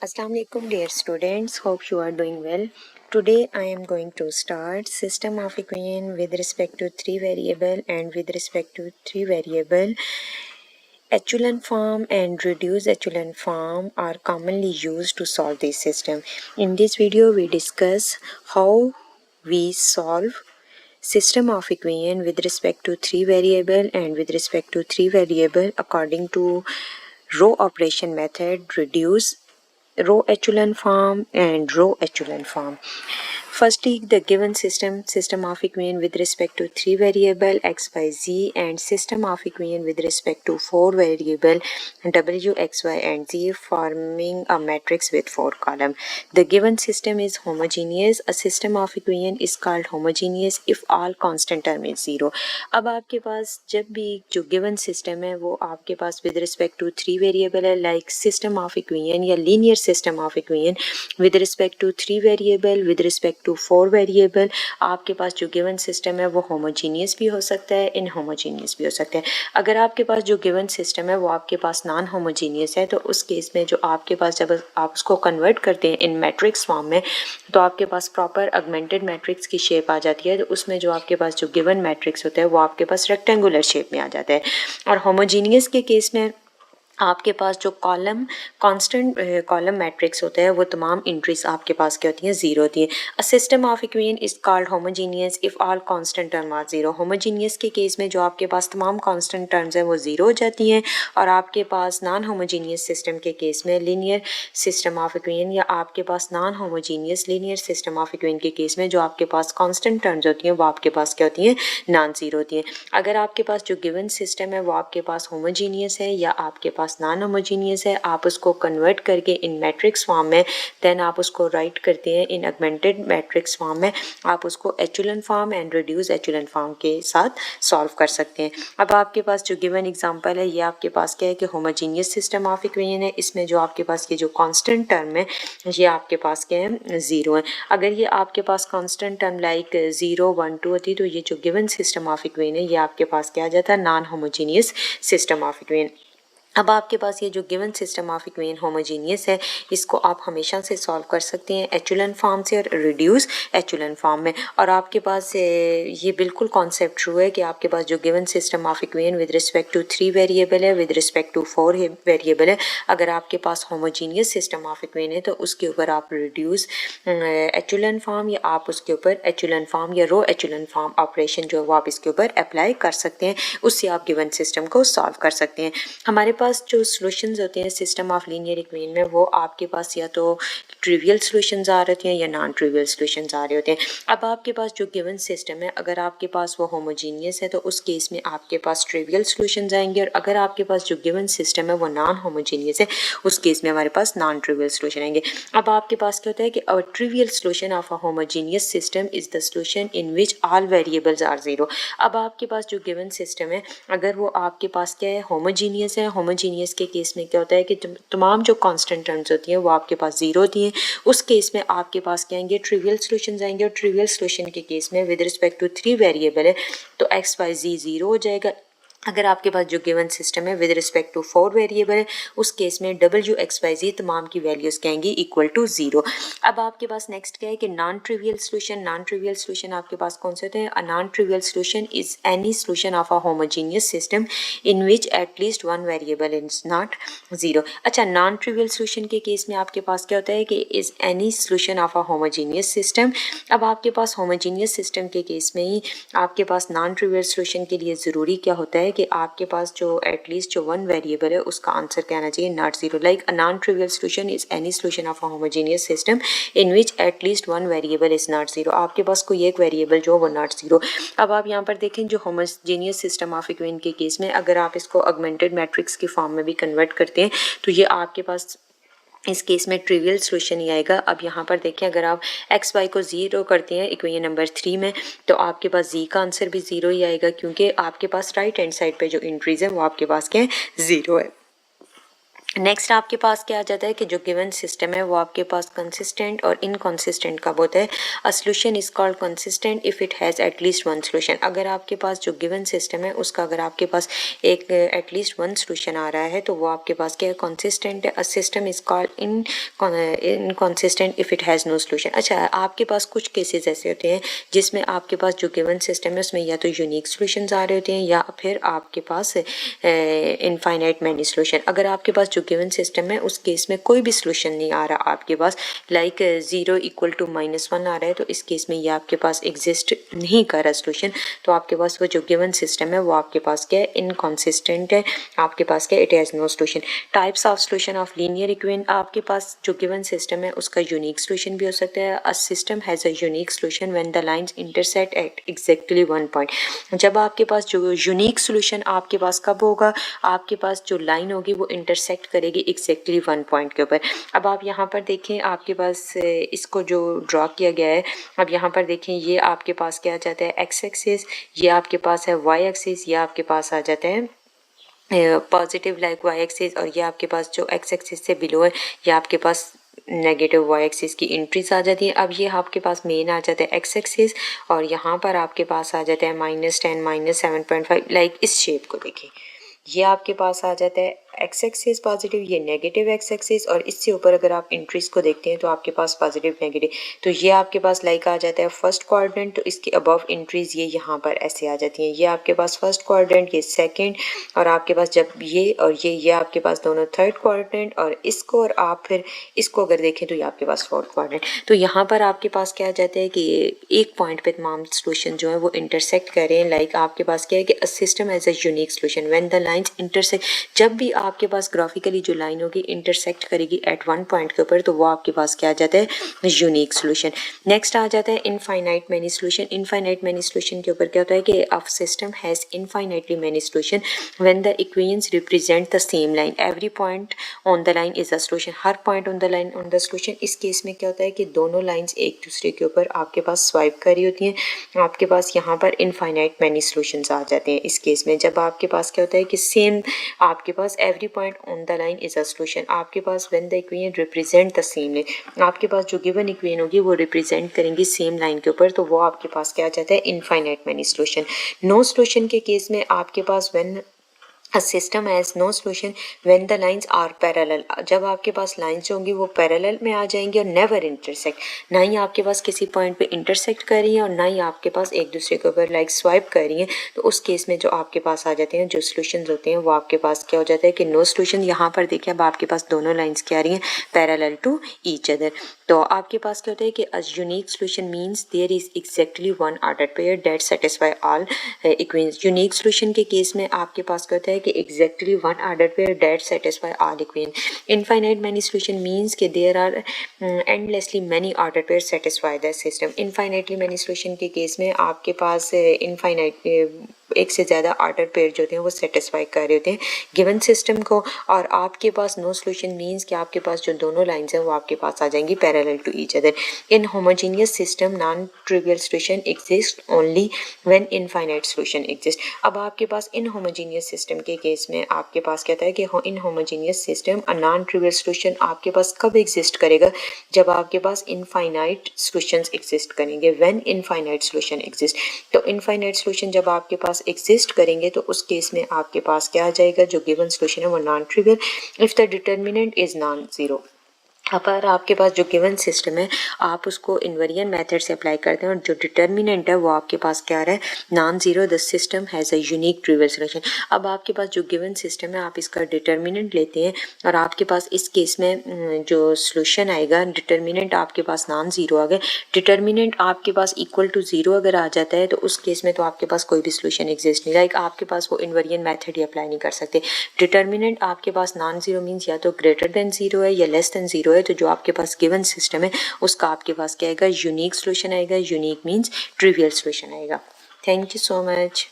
Assalamu alaikum dear students, hope you are doing well. Today I am going to start system of equation with respect to three variable and with respect to three variable. Echelon form and reduced echelon form are commonly used to solve this system. In this video we discuss how we solve system of equation with respect to three variable and with respect to three variable according to row operation method, reduce row echelon form and row echelon form. Firstly, the given system of equation with respect to three variable x, y, z and system of equation with respect to four variable w, x, y and z forming a matrix with four column. The given system is homogeneous. A system of equation is called homogeneous if all constant term is zero. अब आपके पास जब भी जो given system है वो आपके पास with respect to three variable है, like system of equation या linear system of equation with respect to three variable with respect to for variable, आपके पास जो गिवन सिस्टम है वो होमोजीनियस भी हो सकता है, इनहोमोजीनियस भी हो सकता है. अगर आपके पास जो गिवन सिस्टम है वो आपके पास नॉन होमोजीनियस है तो उस केस में जो आपके पास जब आप उसको कन्वर्ट करते हैं इन मैट्रिक्स फॉर्म में तो आपके पास प्रॉपर अगमेंटेड मैट्रिक्स की शेप आ जाती है. तो उसमें जो आपके पास जो गिवन मैट्रिक्स होता है वो आपके पास रेक्टेंगुलर शेप में आ जाता है. और होमोजीनियस के केस में आपके पास जो कॉलम कांस्टेंट कॉलम मैट्रिक्स होता है वो तमाम एंट्रीज आपके पास क्या होती हैं, जीरो होती हैं. A system of equation is called homogeneous if all constant term are zero. Homogeneous के केस में जो आपके पास तमाम कांस्टेंट टर्म्स हैं वो जीरो हो जाती हैं. और आपके पास नॉन होमोजीनियस सिस्टम के केस में लीनियर सिस्टम ऑफ इक्वेशन या आपके पास non homogeneous linear system of equation के केस में जो आपके पास कांस्टेंट टर्म्स होती हैं वो आपके पास क्या होती हैं, नॉन जीरो होती हैं. अगर आपके पास जो गिवन सिस्टम है वो आपके पास होमोजीनियस है या आपके पास नॉन होमोजीनियस है, आप उसको कन्वर्ट करके इन मैट्रिक्स फॉर्म में देन आप उसको राइट करते हैं इन ऑगमेंटेड मैट्रिक्स फॉर्म में, आप उसको एचुलन फॉर्म एंड रिड्यूस एचुलन फॉर्म के साथ सॉल्व कर सकते हैं. अब आपके पास जो गिवन एग्जांपल है ये आपके पास क्या है कि होमोजीनियस सिस्टम ऑफ इक्वेशन है. इसमें जो आपके पास ये जो कांस्टेंट टर्म है ये आपके पास क्या है, जीरो है. अगर ये आपके पास कांस्टेंट टर्म लाइक 0 1 2 होती तो ये जो गिवन सिस्टम ऑफ इक्वेशन है ये आपके पास क्या आ जाता, non homogeneous system of equation. अब आपके पास ये जो given system of equation homogeneous है इसको आप हमेशा से सॉल्व कर सकते हैं एचुलन फॉर्म से और रिड्यूस एचुलन फॉर्म में. और आपके पास ये बिल्कुल कॉन्सेप्ट ट्रू है कि आपके पास जो given system of equation with respect to three variable है with respect to four variable है, अगर आपके पास होमोजीनियस सिस्टम ऑफ इक्वेशन है तो उसके ऊपर आप रिड्यूस एचुलन फॉर्म या आप उसके ऊपर एचुलन फॉर्म या रो एचुलन फॉर्म ऑपरेशन जो है वो आप इसके ऊपर अप्लाई कर सकते हैं. उससे आप गिवन सिस्टम को सॉल्व कर सकते हैं. हमारे पास जो सॉल्यूशंस होते हैं सिस्टम ऑफ लीनियर इक्वेशन में वो आपके पास या तो ट्रिवियल सॉल्यूशंस आ रहे होते हैं या नॉन ट्रिवियल सॉल्यूशंस आ रहे होते हैं. अब आपके पास जो गिवन सिस्टम है अगर आपके पास वो होमोजीनियस है तो उस केस में आपके पास ट्रिवियल सॉल्यूशंस आएंगे और अगर आपके पास जो गिवन सिस्टम है वो नॉन होमोजीनियस है उस केस में हमारे पास नॉन ट्रिवियल सॉल्यूशन आएंगे. अब आपके पास क्या होता है कि a trivial solution of a homogeneous system is the solution in which all variables are zero. अब आपके पास जो गिवन सिस्टम है अगर वो आपके पास क्या है, होमोजीनियस है. होमोजीनियस के केस में क्या होता है कि तमाम जो कांस्टेंट टर्म्स होती हैं वो आपके पास जीरो होती हैं. उस केस में आपके पास क्या आएंगे, ट्रिवियल सॉल्यूशंस आएंगे. और ट्रिवियल सॉल्यूशन के केस में with respect to three variable है तो एक्स वाई जी जीरो हो जाएगा. अगर आपके पास जो गिवन सिस्टम है with respect to four variable है उस केस में डब्ल्यू एक्स वाई जी तमाम की वैल्यूज कहेंगी इक्वल टू जीरो. अब आपके पास नेक्स्ट क्या है कि non trivial solution. Non trivial solution आपके पास कौन से होते हैं, अ non trivial solution is any solution of a homogeneous system in which at least one variable is not zero. अच्छा, नॉन ट्रिवियल सॉल्यूशन के केस में आपके पास क्या होता है कि is any solution of a homogeneous system. अब आपके पास होमोजीनियस सिस्टम के केस में ही आपके पास नॉन ट्रिवियल सॉल्यूशन के लिए ज़रूरी क्या होता है कि आपके पास जो एटलीस्ट जो वन वेरिएबल है उसका आंसर क्या आना चाहिए, not zero. Like a non trivial solution is any solution of a homogeneous system in which at least one variable is not zero. आपके पास कोई एक वेरिएबल जो वो नॉट जीरो. अब आप यहाँ पर देखें जो होमोजीनियस सिस्टम ऑफ इक्वेशन के केस में अगर आप इसको ऑगमेंटेड मैट्रिक्स की फॉर्म में भी कन्वर्ट करते हैं तो ये आपके पास इस केस में ट्रिवियल सॉल्यूशन ही आएगा. अब यहाँ पर देखें अगर आप एक्स वाई को ज़ीरो करते हैं इक्वेशन नंबर 3 में तो आपके पास जी का आंसर भी ज़ीरो ही आएगा क्योंकि आपके पास राइट हैंड साइड पे जो एंट्रीज हैं वो आपके पास क्या है, ज़ीरो है. नेक्स्ट आपके पास क्या आ जाता है कि जो गिवन सिस्टम है वो आपके पास कंसिस्टेंट और इनकंसिस्टेंट कब होता है। A solution is called consistent if it has at least one solution. अगर आपके पास जो गिवन सिस्टम है उसका अगर आपके पास एक एटलीस्ट वन सॉल्यूशन आ रहा है तो वो आपके पास क्या है, कंसिस्टेंट है। A system is called inconsistent if it has no solution. अच्छा, आपके पास कुछ केसेस ऐसे होते हैं जिसमें आपके पास जो गिवन सिस्टम है उसमें या तो यूनिक सॉल्यूशंस आ रहे होते हैं या फिर आपके पास इनफाइनाइट मैनी सॉल्यूशन। अगर आपके पास जो गिवन सिस्टम है उस केस में कोई भी सॉल्यूशन नहीं आ रहा आपके पास, लाइक 0 इक्वल टू -1 आ रहा है, तो इस केस में ये आपके पास एग्जिस्ट नहीं कर रहा सॉल्यूशन, तो आपके पास वो जो गिवन सिस्टम है वो आपके पास क्या है, इनकॉन्सिस्टेंट है। आपके पास क्या, it has no solution. Types of solution of linear equation, आपके पास जो गिवन सिस्टम है उसका यूनिक सॉल्यूशन भी हो सकता है। A system has a unique solution when the lines intersect at exactly one point. जब आपके पास जो यूनिक सॉल्यूशन आपके पास कब होगा, आपके पास जो लाइन होगी वो इंटरसेक्ट करेगी एग्जैक्टली वन पॉइंट के ऊपर। अब आप यहाँ पर देखें, आपके पास इसको जो ड्रॉ किया गया है, अब यहाँ पर देखें ये आपके पास क्या आ जाता है, एक्स एक्सिस, ये आपके पास है वाई एक्सिस, ये आपके पास आ जाता है पॉजिटिव लाइक वाई एक्सिस, और ये आपके पास जो एक्स एक्सिस से बिलो है ये आपके पास नेगेटिव वाई एक्सिस की इंट्रीज आ जाती है। अब ये आपके पास मेन आ जाता है एक्स एक्सिस, और यहाँ पर आपके पास आ जाता है -10 -7.5, लाइक इस शेप को देखिए, ये आपके पास आ जाता है एक्स एक्सिस पॉजिटिव, ये नेगेटिव एक्स एक्सिस, और इससे ऊपर अगर आप इंट्रीज को देखते हैं तो आपके पास पॉजिटिव नेगेटिव, तो ये आपके पास लाइक आ जाता है फर्स्ट क्वाड्रेंट, तो इसके अबव इंट्रीज ये यहाँ पर ऐसे आ जाती हैं, ये आपके पास फर्स्ट क्वाड्रेंट, ये सेकंड, और आपके पास जब ये और ये आपके पास दोनों थर्ड क्वाड्रेंट, और इसको और आप फिर इसको अगर देखें तो ये आपके पास फोर्थ क्वाड्रेंट। तो यहाँ पर आपके पास क्या आ जाता है कि एक पॉइंट पे तमाम सॉल्यूशन जो है वो इंटरसेक्ट करें। लाइक आपके पास क्या है कि a system as a unique solution when the lines intersect, जब भी आपके पास ग्राफिकली जो लाइन होगी इंटरसेक्ट करेगी एट वन पॉइंट के ऊपर, तो वो आपके पास क्या आ जाता है, यूनिक सॉल्यूशन। नेक्स्ट आ जाता है infinite many solution. Infinite many solution के ऊपर क्या होता है कि a system has infinitely many solution when the equations represent the same line, every point on the line is a solution. Her point on the line on the solution. इस case में क्या होता है कि दोनों लाइंस एक दूसरे के ऊपर आपके पास स्वाइप कर रही होती हैं, आपके पास यहाँ पर इनफाइनाइट मैनी सॉल्यूशंस आ जाते हैं। इस केस में जब आपके पास क्या होता है कि सेम आपके पास every point on the line is a solution, आपके पास when the equation represent the same line, आपके पास जो गिवन इक्वेशन होगी वो रिप्रेजेंट करेंगी सेम लाइन के ऊपर, तो वो आपके पास क्या आ जाता है, infinite many solution. No solution के केस में आपके पास when A system has no solution when the lines are parallel, जब आपके पास लाइन्स होंगी वो पैरेलल में आ जाएंगी और नेवर इंटरसेक्ट, ना ही आपके पास किसी पॉइंट पे इंटरसेक्ट कर रही हैं और ना ही आपके पास एक दूसरे के ऊपर लाइक स्वाइप कर रही हैं, तो उस केस में जो आपके पास आ जाते हैं जो सॉल्यूशंस होते हैं वो आपके पास क्या हो जाता है कि नो सॉल्यूशन। यहाँ पर देखिए अब आपके पास दोनों लाइन्स क्या आ रही हैं, पैरेलल टू ईच अदर, तो आपके पास क्या होता है कि a unique solution means there is exactly one order pair that satisfy all equations. Unique solution के केस में आपके पास क्या होता है कि exactly one order pair that satisfy all equation. Infinite many solution means कि there are endlessly many order pair satisfy the system. Infinitely many solution के केस में आपके पास इनफाइनाइट एक से ज़्यादा ऑर्डर पेयर जो होते हैं वो सेटिस्फाई कर रहे होते हैं गिवन सिस्टम को, और आपके पास नो सॉल्यूशन मींस कि आपके पास जो दोनों लाइंस हैं वो आपके पास आ जाएंगी parallel to each other. In homogeneous system non trivial solution exist only when infinite solution exist. अब आपके पास इन होमोजेनियस सिस्टम के केस में आपके पास कहता है कि in homogeneous system a non trivial solution आपके पास कब एग्जिस्ट करेगा, जब आपके पास इनफाइनाइट सॉल्यूशंस एग्जिस्ट करेंगे, व्हेन इनफाइनाइट सॉल्यूशन एग्जिस्ट। तो इनफाइनाइट सॉल्यूशन जब आपके पास एग्जिस्ट करेंगे तो उस केस में आपके पास क्या आ जाएगा, जो गिवन सॉल्यूशन है वो non trivial if the determinant is non zero. अगर आपके पास जो गिवन सिस्टम है आप उसको इन्वेरिएंट मेथड से अप्लाई करते हैं और जो डिटर्मिनेंट है वो आपके पास क्या आ रहा है, non zero, the system has a unique trivial solution. अब आपके पास जो गिवन सिस्टम है आप इसका डिटर्मिनेंट लेते हैं और आपके पास इस केस में जो सॉल्यूशन आएगा, डिटर्मिनेंट आपके पास नॉन जीरो आ गया, डिटर्मिनेंट आपके पास इक्वल टू जीरो अगर आ जाता है तो उस केस में तो आपके पास कोई भी सॉल्यूशन एग्जिस्ट नहीं, लाइक आपके पास वो इन्वेरिएंट मेथड ही अप्लाई नहीं कर सकते। डिटर्मिनेंट आपके पास नॉन जीरो मीन्स या तो ग्रेटर देन जीरो है या लेस देन जीरो है, तो जो आपके पास गिवन सिस्टम है उसका आपके पास क्या आएगा, यूनिक सॉल्यूशन आएगा। यूनिक मींस ट्रिवियल सॉल्यूशन आएगा। Thank you so much.